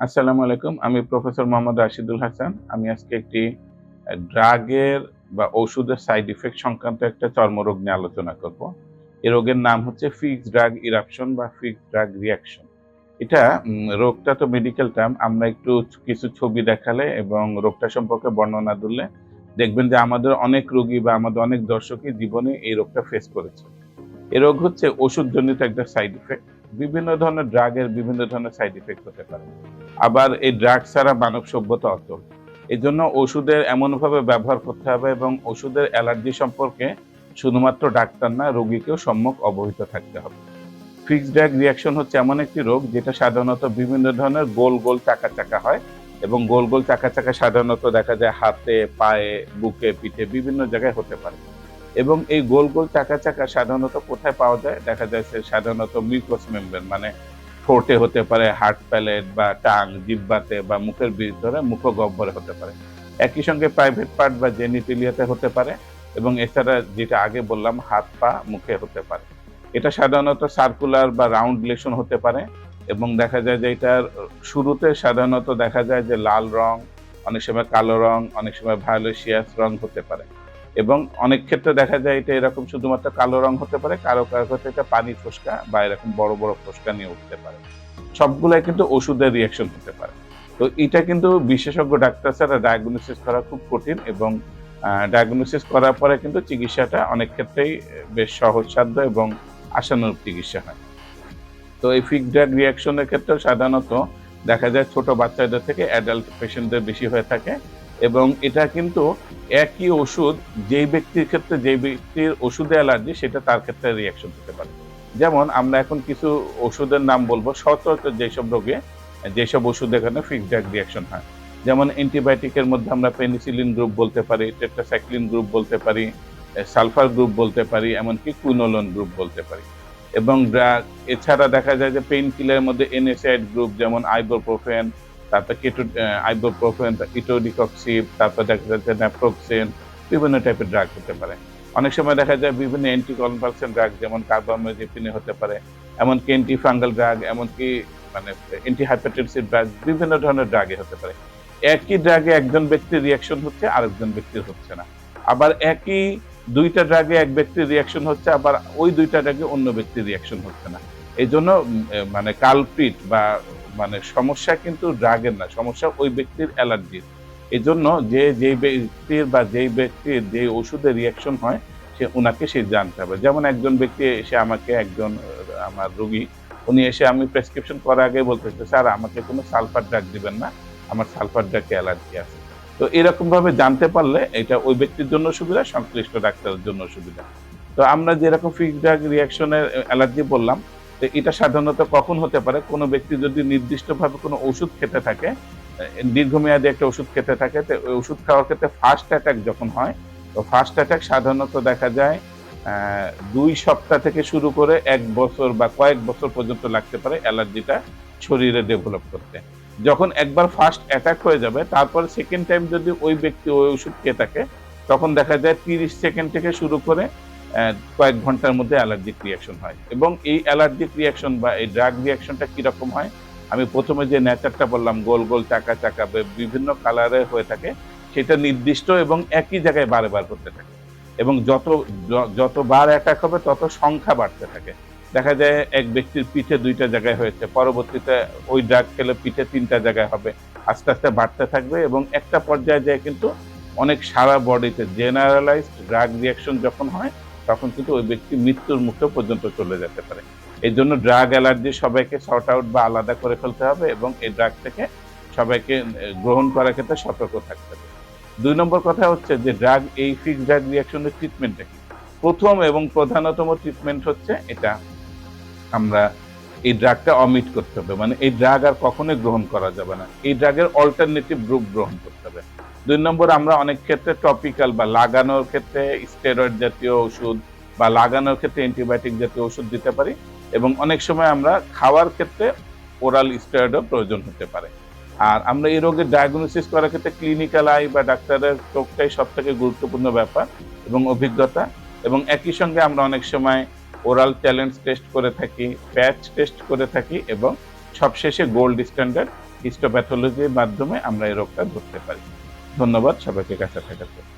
আসসালামু আলাইকুম। আমি প্রফেসর মোহাম্মদ রাশিদুল হাসান। আমি আজকে একটি ড্রাগের বা ওষুধের সাইড ইফেক্ট সংক্রান্ত একটা চর্মরোগ নিয়ে আলোচনা করব। এই রোগের নাম হচ্ছে ফিক্সড ড্রাগ ইরাপশন বা ফিক্সড ড্রাগ রিঅ্যাকশন। এটা রোগটা তো মেডিকেল টার্ম। আমরা একটু কিছু ছবি দেখালে এবং রোগটা সম্পর্কে বর্ণনা দিলে দেখবেন যে আমাদের অনেক রোগী বা আমাদের অনেক দর্শকই জীবনে এই রোগটা ফেস করেছে। এ রোগ হচ্ছে ওষুধজনিত একটা সাইড ইফেক্ট। বিভিন্ন ধরনের ড্রাগের বিভিন্ন ধরনের সাইড ইফেক্ট হতে পারে। আবার এই ড্রাগ ছাড়া মানব সভ্যতা অচল। এজন্য ওষুধের এমনভাবে ব্যবহার করতে হবে এবং ওষুধের অ্যালার্জি সম্পর্কে শুধুমাত্র ডাক্তার না, রোগীকেও সম্যক অবহিত থাকতে হবে। ফিক্সড ড্রাগ রিঅ্যাকশন হচ্ছে এমন একটি রোগ যেটা সাধারণত বিভিন্ন ধরনের গোল, গোল চাকা, চাকা হয় এবং গোল, গোল চাকা, চাকা সাধারণত দেখা যায় হাতে, পায়ে, বুকে, পিঠে বিভিন্ন জায়গায় হতে পারে। এবং এই গোল, গোল চাকা, চাকা সাধারণত কোথায় পাওয়া যায়? দেখা যায় যে সাধারণত মিউকাস মেমব্রেন মানে ঠোঁটে হতে পারে, হার্ট প্যালেট বা টাং, জিহ্বাতে বা মুখের ভিতরে মুখগহ্বরে হতে পারে। একই সঙ্গে প্রাইভেট পার্ট বা জেনিটেলিয়াতে হতে পারে এবং এছাড়া যেটা আগে বললাম হাত, পা, মুখে হতে পারে। এটা সাধারণত সার্কুলার বা রাউন্ড লেশন হতে পারে এবং দেখা যায় যে এটার শুরুতে সাধারণত দেখা যায় যে লাল রং, অনেক সময় কালো রং, অনেক সময় ভায়োলেসিয়াস রং হতে পারে। এবং অনেক ক্ষেত্রে দেখা যায় এটা এরকম শুধুমাত্র কালো রং হতে পারে, কারো ক্ষেত্রে এটা পানি ফোস্কা বা এরকম বড়, বড় ফোস্কা নিয়ে উঠতে পারে। সবগুলাই কিন্তু ওষুধের রিঅ্যাকশন হতে পারে। তো এটা কিন্তু বিশেষজ্ঞ ডাক্তার ছাড়া ডায়াগনোসিস করা খুব কঠিন এবং ডায়াগনোসিস করার পরে কিন্তু চিকিৎসাটা অনেক ক্ষেত্রেই বেশ সহজসাধ্য এবং আশানুরূপ চিকিৎসা হয়। তো এই ফিক্সড ড্রাগ রিঅ্যাকশনের ক্ষেত্রেও সাধারণত দেখা যায় ছোট বাচ্চাদের থেকে অ্যাডাল্ট পেশেন্টদের বেশি হয়ে থাকে এবং এটা কিন্তু একই ওষুধ যেই ব্যক্তির ক্ষেত্রে যেই ব্যক্তির ওষুধে অ্যালার্জি সেটা তার ক্ষেত্রে রিঅ্যাকশন হতে পারে। যেমন আমরা এখন কিছু ওষুধের নাম বলবো সচরাচর যেসব রোগে যেসব ওষুধ এখানে ফিক্সড ড্রাগ রিঅ্যাকশন হয়। যেমন অ্যান্টিবায়োটিকের মধ্যে আমরা পেনিসিলিন গ্রুপ বলতে পারি, টেট্রাসাইক্লিন গ্রুপ বলতে পারি, সালফার গ্রুপ বলতে পারি, এমনকি কুইনোলোন গ্রুপ বলতে পারি। এবং ড্রাগ এছাড়া দেখা যায় যে পেইন কিলারের মধ্যে NSAID গ্রুপ যেমন আইবোপ্রোফেন, তারপর আইবোপ্রোফেন, ইটোডিকক্সিব, তারপর দেখা যাচ্ছে ন্যাপ্রোক্সেন, বিভিন্ন টাইপের ড্রাগ হতে পারে। অনেক সময় দেখা যায় বিভিন্ন অ্যান্টিকনভালসেন্ট ড্রাগ যেমন কার্বামেজিপিনে হতে পারে, এমনকি অ্যান্টিফাঙ্গাল ড্রাগ, এমনকি মানে অ্যান্টিহাইপারটেনসিভ ড্রাগ বিভিন্ন ধরনের ড্রাগে হতে পারে। একই ড্রাগে একজন ব্যক্তির রিঅ্যাকশন হচ্ছে আরেকজন ব্যক্তির হচ্ছে না। আবার একই ২ টা ড্রাগে এক ব্যক্তির রিঅ্যাকশন হচ্ছে, আবার ওই ২ টা ড্রাগে অন্য ব্যক্তির রিঅ্যাকশন হচ্ছে না। এজন্য মানে কালপ্রিট বা মানে সমস্যা কিন্তু ড্রাগের না, সমস্যা ওই ব্যক্তির অ্যালার্জির। এজন্য যেই ব্যক্তির বা যেই ব্যক্তির যে ওষুধে রিঅ্যাকশন হয় উনাকে সে জানতে হবে। যেমন একজন ব্যক্তি এসে আমাকে একজন আমার রোগী উনি এসে আমি প্রেসক্রিপশন করার আগে বলতেছে, "স্যার আমাকে কোনো সালফার ড্রাগ দিবেন না। আমার সালফার ড্রাগে অ্যালার্জি আছে।" তো এরকমভাবে জানতে পারলে এটা ওই ব্যক্তির জন্য সুবিধা, সংশ্লিষ্ট ডাক্তারের জন্য সুবিধা। তো আমরা যেরকম ফিক্সড ড্রাগ রিঅ্যাকশনের অ্যালার্জি বললাম, তো এটা সাধারণত কখন হতে পারে? কোনো ব্যক্তি যদি নির্দিষ্টভাবে কোনো ওষুধ খেতে থাকে, দীর্ঘমেয়াদী একটা ওষুধ খেতে থাকে, তো ওই ওষুধ খাওয়ার ক্ষেত্রে ফার্স্ট অ্যাটাক যখন হয়, তো ফার্স্ট অ্যাটাক সাধারণত দেখা যায় ২ সপ্তাহ থেকে শুরু করে ১ বছর বা কয়েক বছর পর্যন্ত লাগতে পারে অ্যালার্জিটা শরীরে ডেভেলপ করতে। যখন একবার ফার্স্ট অ্যাটাক হয়ে যাবে তারপর সেকেন্ড টাইম যদি ওই ব্যক্তি ওই ওষুধ খেয়ে থাকে তখন দেখা যায় ৩০ সেকেন্ড থেকে শুরু করে কয়েক ঘন্টার মধ্যে অ্যালার্জিক রিঅ্যাকশন হয় এবং এই অ্যালার্জিক রিঅ্যাকশন বা এই ড্রাগ রিঅ্যাকশনটা কিরকম হয়? আমি ১ম এ যে নেচারটা বললাম গোল, গোল, চাকা, চাকা বিভিন্ন কালারের হয়ে থাকে সেটা নির্দিষ্ট এবং একই জায়গায় বারে হতে থাকে এবং যতবার অ্যাটাক হবে তত সংখ্যা বাড়তে থাকে। দেখা যায় এক ব্যক্তির পিঠে ২ টা জায়গায় হয়েছে, পরবর্তীতে ওই ড্রাগ খেলে পিঠে ৩ টা জায়গায় হবে। আস্তে, আস্তে বাড়তে থাকবে এবং একটা পর্যায়ে যেয়ে কিন্তু অনেক সারা বডিতে জেনারেলাইজড ড্রাগ রিঅ্যাকশন যখন হয়, তখন কিন্তু ওই ব্যক্তি মৃত্যুর মুখে পর্যন্ত চলে যেতে পারে। এজন্য ড্রাগ অ্যালার্জি সবাইকে সর্ট আউট বা আলাদা করে ফেলতে হবে এবং এই ড্রাগ থেকে সবাইকে গ্রহণ করার ক্ষেত্রে সতর্ক থাকতে হবে। ২ নম্বর কথা হচ্ছে যে এই ফিক্সড ড্রাগ রিঅ্যাকশনের ট্রিটমেন্টটা কি? ১ম এবং প্রধানতম ট্রিটমেন্ট হচ্ছে এটা আমরা এই ড্রাগটা অমিট করতে হবে। মানে এই ড্রাগ আর কখনোই গ্রহণ করা যাবে না। এই ড্রাগের অল্টারনেটিভ গ্রুপ গ্রহণ করতে হবে। ২ নম্বর আমরা অনেক ক্ষেত্রে টপিক্যাল বা লাগানোর ক্ষেত্রে স্টেরয়েড জাতীয় ওষুধ বা লাগানোর ক্ষেত্রে অ্যান্টিবায়োটিক জাতীয় ওষুধ দিতে পারি এবং অনেক সময় আমরা খাওয়ার ক্ষেত্রে ওরাল স্টেরয়েডও প্রয়োজন হতে পারে। আর আমরা এই রোগের ডায়াগনোসিস করার ক্ষেত্রে ক্লিনিক্যাল আই বা ডাক্তারের চোখটাই সবথেকে গুরুত্বপূর্ণ ব্যাপার এবং অভিজ্ঞতা এবং একই সঙ্গে আমরা অনেক সময় ওরাল চ্যালেঞ্জ টেস্ট করে থাকি, প্যাচ টেস্ট করে থাকি এবং সবশেষে গোল্ড স্ট্যান্ডার্ড হিস্টোপ্যাথোলজির মাধ্যমে আমরা এই রোগটা ধরতে পারি। ধন্যবাদ সবাইকে, কাছে থাকার জন্য।